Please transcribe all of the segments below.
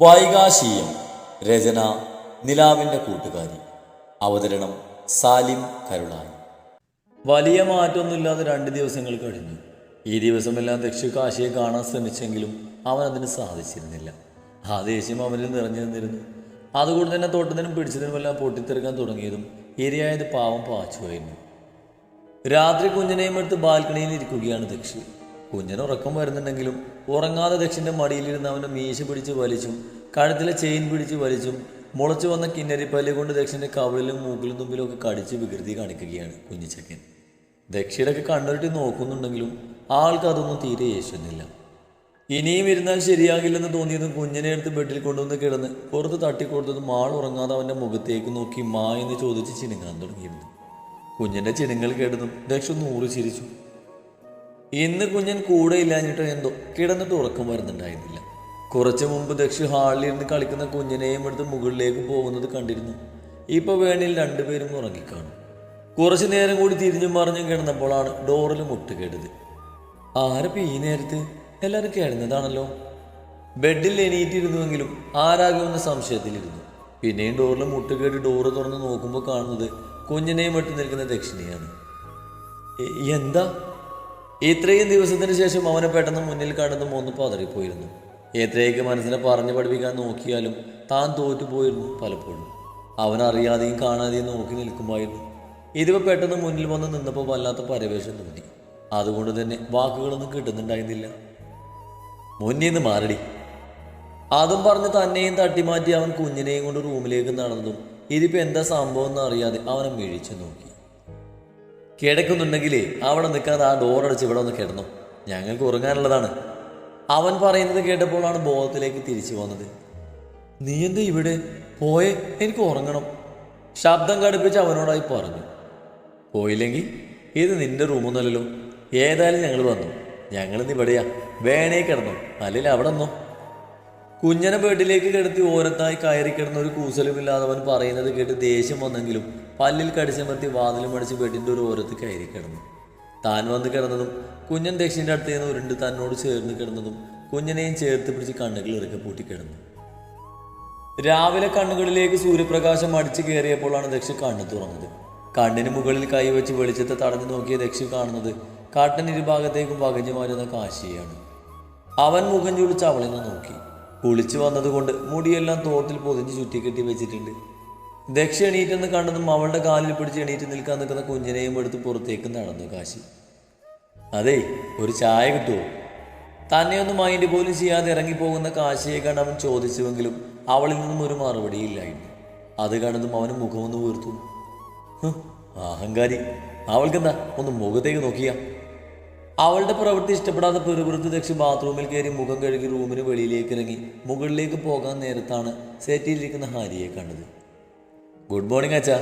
വൈകാശീയം. രചന നിലാവിൻ്റെ കൂട്ടുകാരി. അവതരണം സാലിം കരുളായി. വലിയ മാറ്റമൊന്നുമില്ലാതെ 2 ദിവസങ്ങൾ കഴിഞ്ഞു. ഈ ദിവസമെല്ലാം ദക്ഷു കാശിയെ കാണാൻ ശ്രമിച്ചെങ്കിലും അവൻ അതിന് സാധിച്ചിരുന്നില്ല. ആ ദേഷ്യം അവനിൽ നിറഞ്ഞു നിന്നിരുന്നു. അതുകൊണ്ട് തന്നെ തൊട്ടതിനും പിടിച്ചതിനുമെല്ലാം പൊട്ടിത്തെറിക്കാൻ തുടങ്ങിയതും ഇരയായത് പാവം പാച്ചുവായിരുന്നു. രാത്രി കുഞ്ഞിനെയും എടുത്ത് ബാൽക്കണിയിൽ ഇരിക്കുകയാണ് ദക്ഷു. കുഞ്ഞിന് ഉറക്കം വരുന്നുണ്ടെങ്കിലും ഉറങ്ങാതെ ദക്ഷിൻ്റെ മടിയിലിരുന്ന് അവൻ്റെ മീശ പിടിച്ച് വലിച്ചും കഴുത്തിലെ ചെയിൻ പിടിച്ച് വലിച്ചും മുളച്ചു വന്ന കിന്നരിപ്പല്ല് കൊണ്ട് ദക്ഷിൻ്റെ കവിളിലും മൂക്കിലും തുമ്പിലും ഒക്കെ കടിച്ച് വികൃതി കാണിക്കുകയാണ് കുഞ്ഞിച്ചക്കൻ. ദക്ഷിയുടെയൊക്കെ കണ്ണുരുട്ടി നോക്കുന്നുണ്ടെങ്കിലും ആൾക്ക് അതൊന്നും തീരെ യേശുന്നില്ല. ഇനിയും ഇരുന്നാൽ ശരിയാകില്ലെന്ന് തോന്നിയതും കുഞ്ഞിനെ എടുത്ത് ബെഡിൽ കൊണ്ടുവന്ന് കിടന്ന് പുറത്ത് തട്ടിക്കൊടുത്തതും ആൾ ഉറങ്ങാതെ അവൻ്റെ മുഖത്തേക്ക് നോക്കി മാ എന്ന് ചോദിച്ച് ചിണുങ്ങാൻ തുടങ്ങിയിരുന്നു. കുഞ്ഞിൻ്റെ ചിണുങ്ങൽ കേട്ടതും ദക്ഷ 100 ചിരിച്ചു. ഇന്ന് കുഞ്ഞൻ കൂടെ ഇല്ലാഞ്ഞിട്ടോ എന്തോ കിടന്നിട്ട് ഉറക്കം വരുന്നുണ്ടായിരുന്നില്ല. കുറച്ചു മുമ്പ് ദക്ഷ ഹാളിലിരുന്ന് കളിക്കുന്ന കുഞ്ഞിനെയും എടുത്ത് മുകളിലേക്ക് പോകുന്നത് കണ്ടിരുന്നു. ഇപ്പോൾ വേണിയിൽ 2 പേരും ഉറങ്ങിക്കാണും. കുറച്ചു നേരം കൂടി തിരിഞ്ഞും മറിഞ്ഞും കിടന്നപ്പോഴാണ് ഡോറിൽ മുട്ട് കേട്ടത്. ആരപ്പോൾ ഈ നേരത്ത്? എല്ലാവരും കിടന്നതാണല്ലോ. ബെഡിൽ എണീറ്റിരുന്നുവെങ്കിലും ആരാകുമെന്ന സംശയത്തിലിരുന്നു. പിന്നെയും ഡോറിൽ മുട്ട് കേട്ട് ഡോറ് തുറന്ന് നോക്കുമ്പോൾ കാണുന്നത് കുഞ്ഞിനെയും വെട്ടി നിൽക്കുന്ന ദക്ഷിണയാണ്. എന്താ? ഇത്രയും ദിവസത്തിന് ശേഷം അവനെ പെട്ടെന്ന് മുന്നിൽ കണ്ടതും ഒന്ന് പതറിപ്പോയിരുന്നു. എത്രയൊക്കെ മനസ്സിനെ പറഞ്ഞു പഠിപ്പിക്കാൻ നോക്കിയാലും താൻ തോറ്റുപോയിരുന്നു പലപ്പോഴും. അവൻ അറിയാതെയും കാണാതെയും നോക്കി നിൽക്കുമായിരുന്നു. ഇതിപ്പോൾ പെട്ടെന്ന് മുന്നിൽ വന്ന് നിന്നപ്പോൾ വല്ലാത്ത പരവേശം തോന്നി. അതുകൊണ്ട് തന്നെ വാക്കുകളൊന്നും കിട്ടുന്നുണ്ടായിരുന്നില്ല. മുന്നിൽ നിന്ന് മാറടി. അതും പറഞ്ഞ് തന്നെയും തട്ടിമാറ്റി അവൻ കുഞ്ഞിനെയും കൊണ്ട് റൂമിലേക്ക് നടന്നതും ഇതിപ്പോൾ എന്താ സംഭവം എന്ന് അറിയാതെ അവനെ മിഴിച്ചു നോക്കി. കിടക്കുന്നുണ്ടെങ്കിലേ അവിടെ നിൽക്കാതെ ആ ഡോറടച്ച് ഇവിടെ ഒന്ന് കിടന്നു, ഞങ്ങൾക്ക് ഉറങ്ങാനുള്ളതാണ്. അവൻ പറയുന്നത് കേട്ടപ്പോഴാണ് ബോധത്തിലേക്ക് തിരിച്ചു വന്നത്. നീ എന്താ ഇവിടെ? പോയേ, എനിക്ക് ഉറങ്ങണം. ശബ്ദം കടുപ്പിച്ച് അവനോടായി പറഞ്ഞു. പോയില്ലെങ്കിൽ ഇത് നിന്റെ റൂമൊന്നുമല്ലല്ലോ. ഏതായാലും ഞങ്ങൾ വന്നു, ഞങ്ങളിന്ന് ഇവിടെയാ, വേണേ കിടന്നു, അല്ലെങ്കിൽ അവിടെ നിന്നോ. കുഞ്ഞനെ ബെഡിലേക്ക് കിടത്തി ഓരത്തായി കയറി കിടന്ന ഒരു കൂസലുമില്ലാതെ അവൻ പറയുന്നത് കേട്ട് ദേഷ്യം വന്നെങ്കിലും പല്ലിൽ കടിച്ചമർത്തി വാതിലും അടിച്ച് ബെഡിൻ്റെ ഒരു ഓരത്ത് കയറി കിടന്നു. താൻ വന്ന് കിടന്നതും കുഞ്ഞൻ ദക്ഷിൻ്റെ അടുത്ത് നിന്ന് ഉരുണ്ട് തന്നോട് ചേർന്ന് കിടന്നതും കുഞ്ഞനെയും ചേർത്ത് പിടിച്ച് കണ്ണുകൾ ഇറുക്കെ പൂട്ടിക്കിടന്നു. രാവിലെ കണ്ണുകളിലേക്ക് സൂര്യപ്രകാശം അടിച്ചു കയറിയപ്പോഴാണ് ദക്ഷ കണ്ണു തുറന്നത്. കണ്ണിന് മുകളിൽ കൈവച്ച് വെളിച്ചത്തെ തടഞ്ഞു നോക്കിയ ദക്ഷ കാണുന്നത് കാട്ടിന് ഇരുഭാഗത്തേക്കും വകഞ്ഞു മാറുന്ന കാശിയാണ്. അവൻ മുഖം ചുളിച്ച് അവളിൽ നിന്ന് നോക്കി. കുളിച്ചു വന്നതുകൊണ്ട് മുടിയെല്ലാം തോർത്തിൽ പൊതിഞ്ഞ് ചുറ്റിക്കെട്ടി വെച്ചിട്ടുണ്ട്. ദക്ഷ എണീറ്റെന്ന് കണ്ടതും അവളുടെ കാലിൽ പിടിച്ച് എണീറ്റ് നിൽക്കാൻ നിൽക്കുന്ന കുഞ്ഞിനെയും എടുത്ത് പുറത്തേക്ക് നടന്നു കാശി. അതേ, ഒരു ചായ കിട്ടുമോ? തന്നെയൊന്നും മൈൻഡ് പോലും ചെയ്യാതെ ഇറങ്ങിപ്പോകുന്ന കാശിയെ കണ്ട് അവൻ ചോദിച്ചുവെങ്കിലും അവളിൽ നിന്നും ഒരു മറുപടിയില്ലായിരുന്നു. അത് കണ്ടതും അവന് മുഖമൊന്ന് വീർത്തു. അഹങ്കാരി, അവൾക്കെന്താ ഒന്ന് മുഖത്തേക്ക് നോക്കിയ. അവളുടെ പ്രവൃത്തി ഇഷ്ടപ്പെടാതെ പെറുപുറത്ത് ദക്ഷ ബാത്റൂമിൽ കയറി മുഖം കഴുകി റൂമിന് വെളിയിലേക്ക് ഇറങ്ങി മുകളിലേക്ക് പോകാൻ നേരത്താണ് സെറ്റിലിരിക്കുന്ന ഹാരിയെ കണ്ടത്. ഗുഡ് മോർണിംഗ് അച്ഛാ.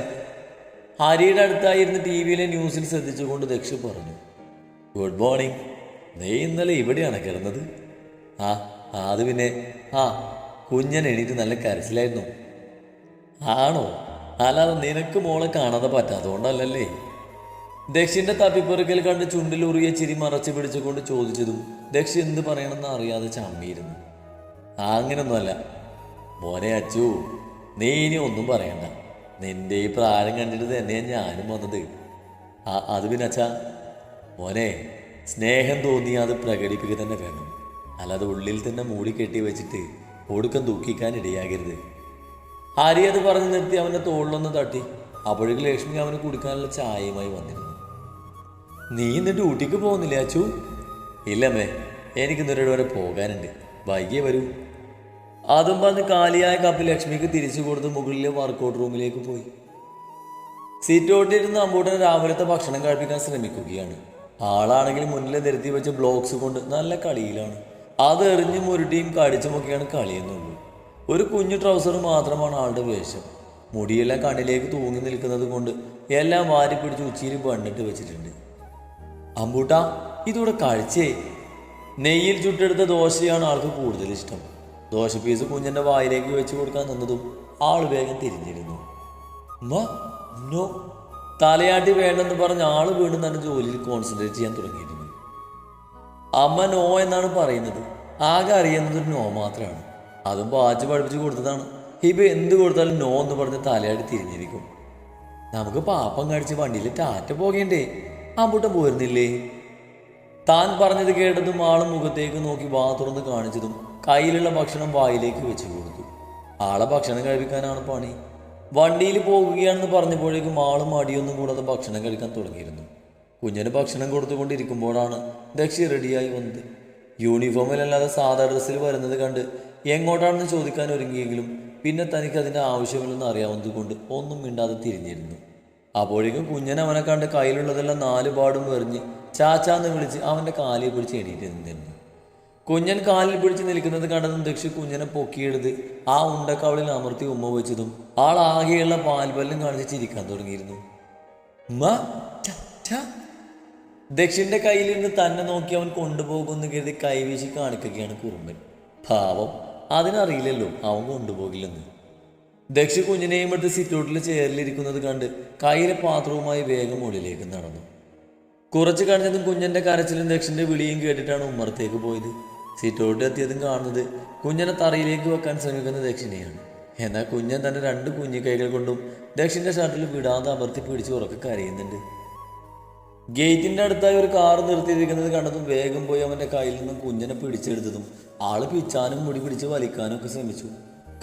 ഹാരിയുടെ അടുത്തായിരുന്ന് ടി വിയിലെ ന്യൂസിൽ ശ്രദ്ധിച്ചുകൊണ്ട് ദക്ഷ പറഞ്ഞു. Good morning. നീ ഇന്നലെ ഇവിടെയാണ് കിടന്നത്? അത് പിന്നെ കുഞ്ഞൻ എണീറ്റ് നല്ല കരച്ചിലായിരുന്നു. ആണോ? അല്ലാതെ നിനക്ക് മോളെ കാണാതെ പറ്റാത്തതുകൊണ്ടല്ലേ? ദക്ഷിന്റെ തപ്പിപ്പെറുക്കൽ കണ്ട് ചുണ്ടിലുറിയ ചിരി മറച്ചു പിടിച്ചുകൊണ്ട് ചോദിച്ചതും ദക്ഷ എന്ത് പറയണമെന്ന് അറിയാതെ ചമ്മിയിരുന്നു. അങ്ങനൊന്നുമല്ല മോനെ അച്ചു, നീ ഇനി ഒന്നും പറയണ്ട. നിന്റെ ഈ പ്രായം കണ്ടിട്ട് തന്നെയാണ് ഞാനും വന്നത്. അത് പിന്നെ അച്ഛാ, മോനെ സ്നേഹം തോന്നി അത് പ്രകടിപ്പിക്കുക തന്നെ വേണം. അല്ലാതെ ഉള്ളിൽ തന്നെ മൂടി കെട്ടി വെച്ചിട്ട് ഒടുക്കം ദുഃഖിക്കാൻ ഇടയാകരുത്. ഹരി അത് പറഞ്ഞു നിർത്തി അവൻ്റെ തോളിലൊന്ന് തട്ടി. അപ്പോഴേക്ക് ലക്ഷ്മി അവന് കുടിക്കാനുള്ള ചായയുമായി വന്നിരുന്നു. നീ ഇന്ന് ഡ്യൂട്ടിക്ക് പോകുന്നില്ല അച്ചു? ഇല്ലമ്മേ, എനിക്കിന്നൊരു വരെ പോകാനുണ്ട്, വൈകിയേ വരൂ. അതും പറഞ്ഞ് കാലിയായ കപ്പ് ലക്ഷ്മിക്ക് തിരിച്ചു കൊടുത്ത് മുകളിലെ വർക്കൗട്ട് റൂമിലേക്ക് പോയി. സീറ്റോട്ടിരുന്ന് അമ്പൂട്ടൻ രാവിലത്തെ ഭക്ഷണം കഴിപ്പിക്കാൻ ശ്രമിക്കുകയാണ്. ആളാണെങ്കിൽ മുന്നിൽ നിരത്തി വെച്ച ബ്ലോക്സ് കൊണ്ട് നല്ല കളിയിലാണ്. അത് എറിഞ്ഞും ഉരുട്ടിയും കടിച്ചുമൊക്കെയാണ് കളിയെന്നുള്ളൂ. ഒരു കുഞ്ഞു ട്രൗസർ മാത്രമാണ് ആളുടെ വേഷം. മുടിയെല്ലാം കണ്ണിലേക്ക് തൂങ്ങി നിൽക്കുന്നത് കൊണ്ട് എല്ലാം വാരി പിടിച്ച് ഉച്ചിയിൽ വണ്ണിട്ട് വെച്ചിട്ടുണ്ട്. അമ്പൂട്ടാ, ഇതൂടെ കഴിച്ചേ. നെയ്യിൽ ചുട്ടെടുത്ത ദോശയാണ് ആൾക്ക് കൂടുതൽ ഇഷ്ടം. ദോശ പീസ് കുഞ്ഞൻ്റെ വായിലേക്ക് വെച്ച് കൊടുക്കാൻ നിന്നതും ആൾ വേഗം തിരിഞ്ഞിരുന്നു. നോ. തലയാട്ടി വേണ്ടെന്ന് പറഞ്ഞ് ആൾ വീണ്ടും തന്നെ ജോലിയിൽ കോൺസെൻട്രേറ്റ് ചെയ്യാൻ തുടങ്ങിയിരുന്നു. അമ്മ നോ എന്നാണ് പറയുന്നത്. ആകെ അറിയുന്നതൊരു നോ മാത്രമാണ്. അതും പാച്ച് പഠിപ്പിച്ച് കൊടുത്തതാണ്. ഇപ്പൊ എന്ത് കൊടുത്താലും നോ എന്ന് പറഞ്ഞ് തലയാടി തിരിഞ്ഞിരിക്കും. നമുക്ക് പാപ്പം കടിച്ച് വണ്ടിയിൽ ടാറ്റ പോകേണ്ടേ, അമ്പൂട്ടം പോരുന്നില്ലേ? താൻ പറഞ്ഞത് കേട്ടതും ആളും മുഖത്തേക്ക് നോക്കി വാ തുറന്ന് കാണിച്ചതും കയ്യിലുള്ള ഭക്ഷണം വായിലേക്ക് വെച്ച് കൊടുത്തു. ആളെ ഭക്ഷണം കഴിപ്പിക്കാനാണ് പണി. വണ്ടിയിൽ പോകുകയാണെന്ന് പറഞ്ഞപ്പോഴേക്കും ആളും അടിയൊന്നും കൂടാതെ ഭക്ഷണം കഴിക്കാൻ തുടങ്ങിയിരുന്നു. കുഞ്ഞിന് ഭക്ഷണം കൊടുത്തുകൊണ്ടിരിക്കുമ്പോഴാണ് ദക്ഷി റെഡിയായി വന്നത്. യൂണിഫോമിലല്ലാതെ സാധാ ഡ്രസ്സിൽ വരുന്നത് കണ്ട് എങ്ങോട്ടാണെന്ന് ചോദിക്കാൻ ഒരുങ്ങിയെങ്കിലും പിന്നെ തനിക്ക് അതിൻ്റെ ആവശ്യമില്ലെന്ന് അറിയാവുന്നത് കൊണ്ട് ഒന്നും മിണ്ടാതെ തിരിഞ്ഞിരുന്നു. അപ്പോഴേക്കും കുഞ്ഞൻ അവനെ കണ്ട് കയ്യിലുള്ളതെല്ലാം 4 പാടും എറിഞ്ഞ് ചാച്ചാന്ന് വിളിച്ച് അവൻ്റെ കാലിൽ പിടിച്ച് എണീറ്റ് നിന്നിരുന്നു. കുഞ്ഞൻ കാലിൽ പിടിച്ച് നിൽക്കുന്നത് കണ്ടതും ദക്ഷി കുഞ്ഞനെ പൊക്കിയെടുത്ത് ആ ഉണ്ടക്കവളിൽ അമർത്തി ഉമ്മ വെച്ചതും ആൾ ആകെയുള്ള പാൽപല്ലും കാണിച്ച് ചിരിക്കാൻ തുടങ്ങിയിരുന്നു. ദക്ഷിന്റെ കയ്യിലിരുന്ന് തന്നെ നോക്കി അവൻ കൊണ്ടുപോകുമെന്ന് കരുതി കൈവീശി കാണിക്കുകയാണ് കുറുമ്പൻ. പാവം, അതിനറിയില്ലല്ലോ അവൻ കൊണ്ടുപോകില്ലെന്ന്. ദക്ഷി കുഞ്ഞിനെയും എടുത്ത് സിറ്റൗട്ടിൽ ചെയറിലിരിക്കുന്നത് കണ്ട് കയ്യിലെ പാത്രവുമായി വേഗം ഉള്ളിലേക്ക് നടന്നു. കുറച്ച് കഴിഞ്ഞതും കുഞ്ഞന്റെ കരച്ചിലും ദക്ഷിന്റെ വിളിയും കേട്ടിട്ടാണ് ഉമ്മറത്തേക്ക് പോയത്. സിറ്റൗട്ടിൽ എത്തിയതും കാണുന്നത് കുഞ്ഞനെ തറയിലേക്ക് വെക്കാൻ ശ്രമിക്കുന്ന ദക്ഷിനെയാണ്. എന്നാൽ കുഞ്ഞൻ തന്റെ 2 കുഞ്ഞു കൈകൾ കൊണ്ടും ദക്ഷിന്റെ ഷർട്ടിൽ വിടാതെ അമർത്തി പിടിച്ച് ഉറക്കെ കരയുന്നുണ്ട്. ഗേറ്റിന്റെ അടുത്തായി ഒരു കാർ നിർത്തിയിരിക്കുന്നത് കണ്ടതും വേഗം പോയി അവന്റെ കയ്യിൽ നിന്നും കുഞ്ഞനെ പിടിച്ചെടുത്തതും ആള് പിച്ചാനും മുടി പിടിച്ച് വലിക്കാനും ഒക്കെ ശ്രമിച്ചു.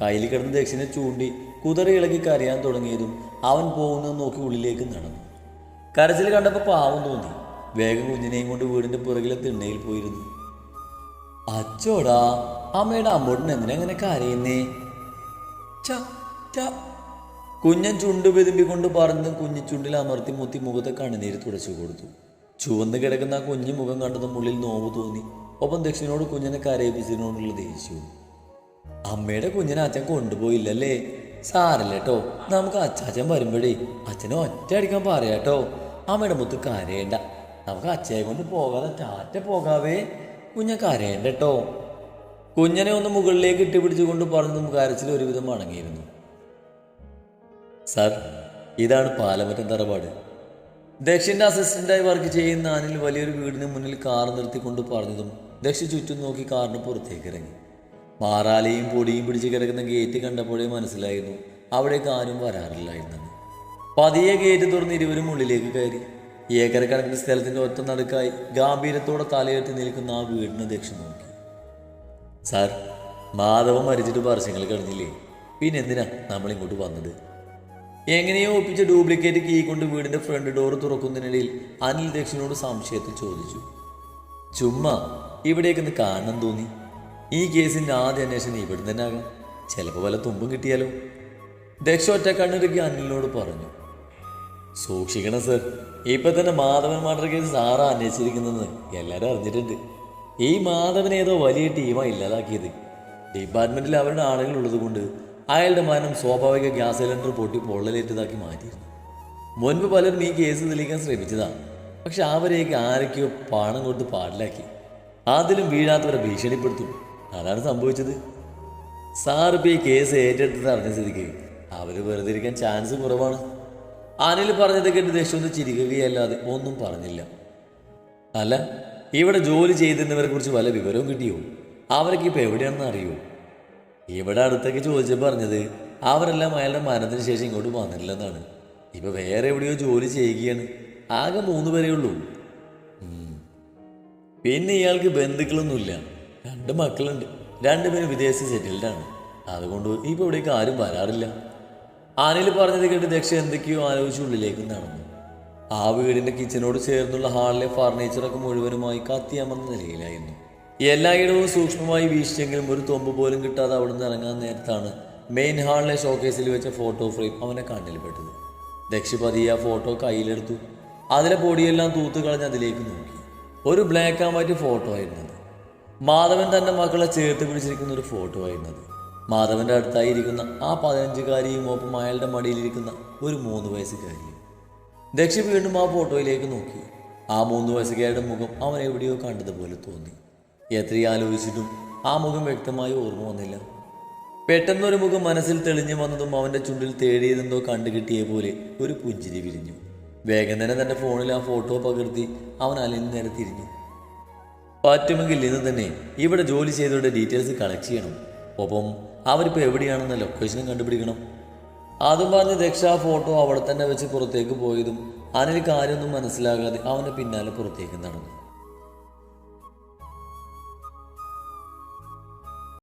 കയ്യിൽ കിടന്ന് ദക്ഷിനെ ചൂണ്ടി കുതിര ഇളകി കരയാൻ തുടങ്ങിയതും അവൻ പോകുന്നത് നോക്കി ഉള്ളിലേക്ക് നടന്നു. കരച്ചിൽ കണ്ടപ്പോൾ പാവം തോന്നി. വേഗം കുഞ്ഞിനെയും കൊണ്ട് വീടിന്റെ പുറകിലെ തിണ്ണയിൽ പോയിരുന്നു. അച്ചോടാ, അമ്മയുടെ അമ്മോട്ടിന് എന്തിനെങ്ങനെ കരയുന്നേ? കുഞ്ഞൻ ചുണ്ട് വെതുമ്പിക്കൊണ്ട് പറഞ്ഞതും കുഞ്ഞു ചുണ്ടിൽ അമർത്തി മുത്തി മുഖത്തെ കണ്ണുനീര് തുടച്ചു കൊടുത്തു. ചുവന്ന് കിടക്കുന്ന ആ കുഞ്ഞു മുഖം കണ്ടതും ഉള്ളിൽ നോവ് തോന്നി. ഒപ്പം ദക്ഷിണോട് കുഞ്ഞിനെ കരയിപ്പിച്ചതിനോടുള്ള ദേഷ്യവും. അമ്മയുടെ കുഞ്ഞിനെ അച്ഛൻ കൊണ്ടുപോയില്ലല്ലേ? സാരല്ല കേട്ടോ, നമുക്ക് അച്ചാച്ചൻ വരുമ്പോഴേ അച്ഛനെ ഒറ്റ അടിക്കാൻ പറയാട്ടോ. അമ്മയുടെ മുത്ത് കരയേണ്ട, നമുക്ക് അച്ഛയെ കൊണ്ട് പോകാതെ ടാറ്റ പോകാവേ. കുഞ്ഞൻ കരയേണ്ട കേട്ടോ. കുഞ്ഞനെ ഒന്ന് മുകളിലേക്ക് ഇട്ടുപിടിച്ചുകൊണ്ട് പറഞ്ഞതും കരച്ചിൽ ഒരുവിധം അടങ്ങിയിരുന്നു. സാർ, ഇതാണ് പാലമറ്റം തറവാട്. ദക്ഷിന്റെ അസിസ്റ്റന്റായി വർക്ക് ചെയ്യുന്ന അനിൽ വലിയൊരു വീടിന് മുന്നിൽ കാർ നിർത്തിക്കൊണ്ട് പറഞ്ഞതും ദക്ഷി ചുറ്റും നോക്കി കാറിന് പുറത്തേക്ക് ഇറങ്ങി. മാറാലയും പൊടിയും പിടിച്ച് കിടക്കുന്ന ഗേറ്റ് കണ്ടപ്പോഴേ മനസ്സിലായിരുന്നു അവിടേക്ക് ആരും വരാറില്ലായിരുന്നെന്ന്. പതിയെ ഗേറ്റ് തുറന്ന് ഇരുവരും ഉള്ളിലേക്ക് കയറി. ഏക്കർ കണക്കിന് സ്ഥലത്തിന്റെ ഒറ്റ നടുക്കായി ഗാംഭീര്യത്തോടെ തലയുയർത്തി നിൽക്കുന്ന ആ വീടിനെ ദക്ഷി നോക്കി. സാർ, മാധവൻ മരിച്ചിട്ട് വർഷങ്ങൾ കഴിഞ്ഞില്ലേ, പിന്നെ എന്തിനാ നമ്മളിങ്ങോട്ട് വന്നത്? എങ്ങനെയോ ഒപ്പിച്ച ഡ്യൂപ്ലിക്കേറ്റ് കീ കൊണ്ട് വീടിന്റെ ഫ്രണ്ട് ഡോർ തുറക്കുന്നതിനിടയിൽ അനിൽ ദക്ഷിനോട് സംശയത്തിൽ ചോദിച്ചു. ചുമ്മാ ഇവിടേക്കൊന്ന് കാണണം തോന്നി. ഈ കേസിന്റെ ആദ്യ അന്വേഷണം ഇവിടെ തന്നെ ആകാം. ചിലപ്പോൾ വല്ല തുമ്പും കിട്ടിയാലോ? ദക്ഷ ഒറ്റ കണ്ണിറുക്കി അനിലിനോട് പറഞ്ഞു. സൂക്ഷിക്കണം സർ, ഇപ്പൊ തന്നെ മാധവൻ മർഡർ കേസ് സാറാ അന്വേഷിച്ചിരിക്കുന്നത് എല്ലാവരും അറിഞ്ഞിട്ടുണ്ട്. ഈ മാധവൻ ഏതോ വലിയ ടീമാണ് ഇല്ലാതാക്കിയത്. ഡിപ്പാർട്ട്മെന്റിൽ അവരുടെ ആളുകൾ ഉള്ളത് കൊണ്ട് അയാളുടെ മരണം സ്വാഭാവിക ഗ്യാസ് സിലിണ്ടർ പൊട്ടി പൊള്ളലേറ്റതാക്കി മാറ്റിയിരുന്നു. മുൻപ് പലരും ഈ കേസ് തെളിയിക്കാൻ ശ്രമിച്ചതാണ്. പക്ഷെ അവരേക്ക് ആരൊക്കെയോ പണം കൊടുത്ത് പാടിലാക്കി. അതിലും വീഴാത്തവരെ ഭീഷണിപ്പെടുത്തും. അതാണ് സംഭവിച്ചത്. സാർ ഇപ്പം ഈ കേസ് ഏറ്റെടുത്തത് അറിഞ്ഞ സ്ഥിതിക്ക് അവർ വെറുതെ ഇരിക്കാൻ ചാൻസ് കുറവാണ്. അനിൽ പറഞ്ഞത് കേട്ട് ദക്ഷൊന്ന് ചിരിക്കുകയല്ലാതെ ഒന്നും പറഞ്ഞില്ല. അല്ല, ഇവിടെ ജോലി ചെയ്തിരുന്നവരെ കുറിച്ച് വല്ല വിവരവും കിട്ടിയോ? അവരൊക്കെ ഇപ്പം എവിടെയാണെന്ന് അറിയോ? ഇവിടെ അടുത്തൊക്കെ ചോദിച്ചപ്പോൾ പറഞ്ഞത് അവരെല്ലാം അയാളുടെ മരണത്തിന് ശേഷം ഇങ്ങോട്ട് വന്നിട്ടില്ലെന്നാണ്. ഇപ്പൊ വേറെ എവിടെയോ ജോലി ചെയ്യുകയാണ്. ആകെ 3 പേരേ ഉള്ളൂ. പിന്നെ ഇയാൾക്ക് ബന്ധുക്കളൊന്നുമില്ല. 2 മക്കളുണ്ട്. 2 പേരും വിദേശ സെറ്റിൽഡാണ്. അതുകൊണ്ട് ഇപ്പൊ ഇവിടേക്ക് ആരും വരാറില്ല. അനിൽ പറഞ്ഞത് കേട്ട് ദക്ഷ എന്തൊക്കെയോ ആലോചിച്ച് ഉള്ളിലേക്ക് നടന്നു. ആ വീടിന്റെ കിച്ചനോട് ചേർന്നുള്ള ഹാളിലെ ഫർണിച്ചറൊക്കെ മുഴുവനുമായി കത്തിയമർന്ന നിലയിലായിരുന്നു. എല്ലായിടവും സൂക്ഷ്മമായി വീശിച്ചെങ്കിലും ഒരു തൊമ്പ് പോലും കിട്ടാതെ അവിടെ നിന്ന് ഇറങ്ങാൻ നേരത്താണ് മെയിൻ ഹാളിലെ ഷോക്കേസിൽ വെച്ച ഫോട്ടോ ഫ്രെയിം അവനെ കണ്ണിൽപ്പെട്ടത്. ദക്ഷ പതിയെ ആ ഫോട്ടോ കയ്യിലെടുത്തു. അതിലെ പൊടിയെല്ലാം തൂത്ത് കളഞ്ഞ് അതിലേക്ക് നോക്കി. ഒരു ബ്ലാക്ക് ആൻഡ് വൈറ്റ് ഫോട്ടോ ആയിരുന്നത്. മാധവൻ തന്റെ മക്കളെ ചേർത്ത് പിടിച്ചിരിക്കുന്ന ഒരു ഫോട്ടോ ആയിരുന്നത്. മാധവന്റെ അടുത്തായിരിക്കുന്ന ആ 15-കാരിയും ഒപ്പം അയാളുടെ മടിയിലിരിക്കുന്ന ഒരു 3 വയസ്സുകാരിയും. ദക്ഷ വീണ്ടും ആ ഫോട്ടോയിലേക്ക് നോക്കി. ആ 3 വയസ്സുകാരുടെ മുഖം അവൻ എവിടെയോ കണ്ടതുപോലെ തോന്നി. എത്രയും ആലോചിച്ചിട്ടും ആ മുഖം വ്യക്തമായി ഓർമ്മ വന്നില്ല. പെട്ടെന്നൊരു മുഖം മനസ്സിൽ തെളിഞ്ഞു വന്നതും അവന്റെ ചുണ്ടിൽ തേടിയതെന്തോ കണ്ടുകിട്ടിയ പോലെ ഒരു പുഞ്ചിരി വിരിഞ്ഞു. വേഗം തന്നെ തന്റെ ഫോണിൽ ആ ഫോട്ടോ പകർത്തി അവൻ അലിന് നേരെ തിരിഞ്ഞു. പറ്റുമെങ്കിൽ ഇന്ന് തന്നെ ഇവിടെ ജോലി ചെയ്തവരുടെ ഡീറ്റെയിൽസ് കളക്ട് ചെയ്യണം. ഒപ്പം അവരിപ്പോൾ എവിടെയാണെന്ന ലൊക്കേഷനും കണ്ടുപിടിക്കണം. അതും പറഞ്ഞ് ദക്ഷ ആ ഫോട്ടോ അവിടെ തന്നെ വെച്ച് പുറത്തേക്ക് പോയതും അനിൽ കാര്യമൊന്നും മനസ്സിലാകാതെ അവൻ്റെ പിന്നാലെ പുറത്തേക്ക് നടന്നു.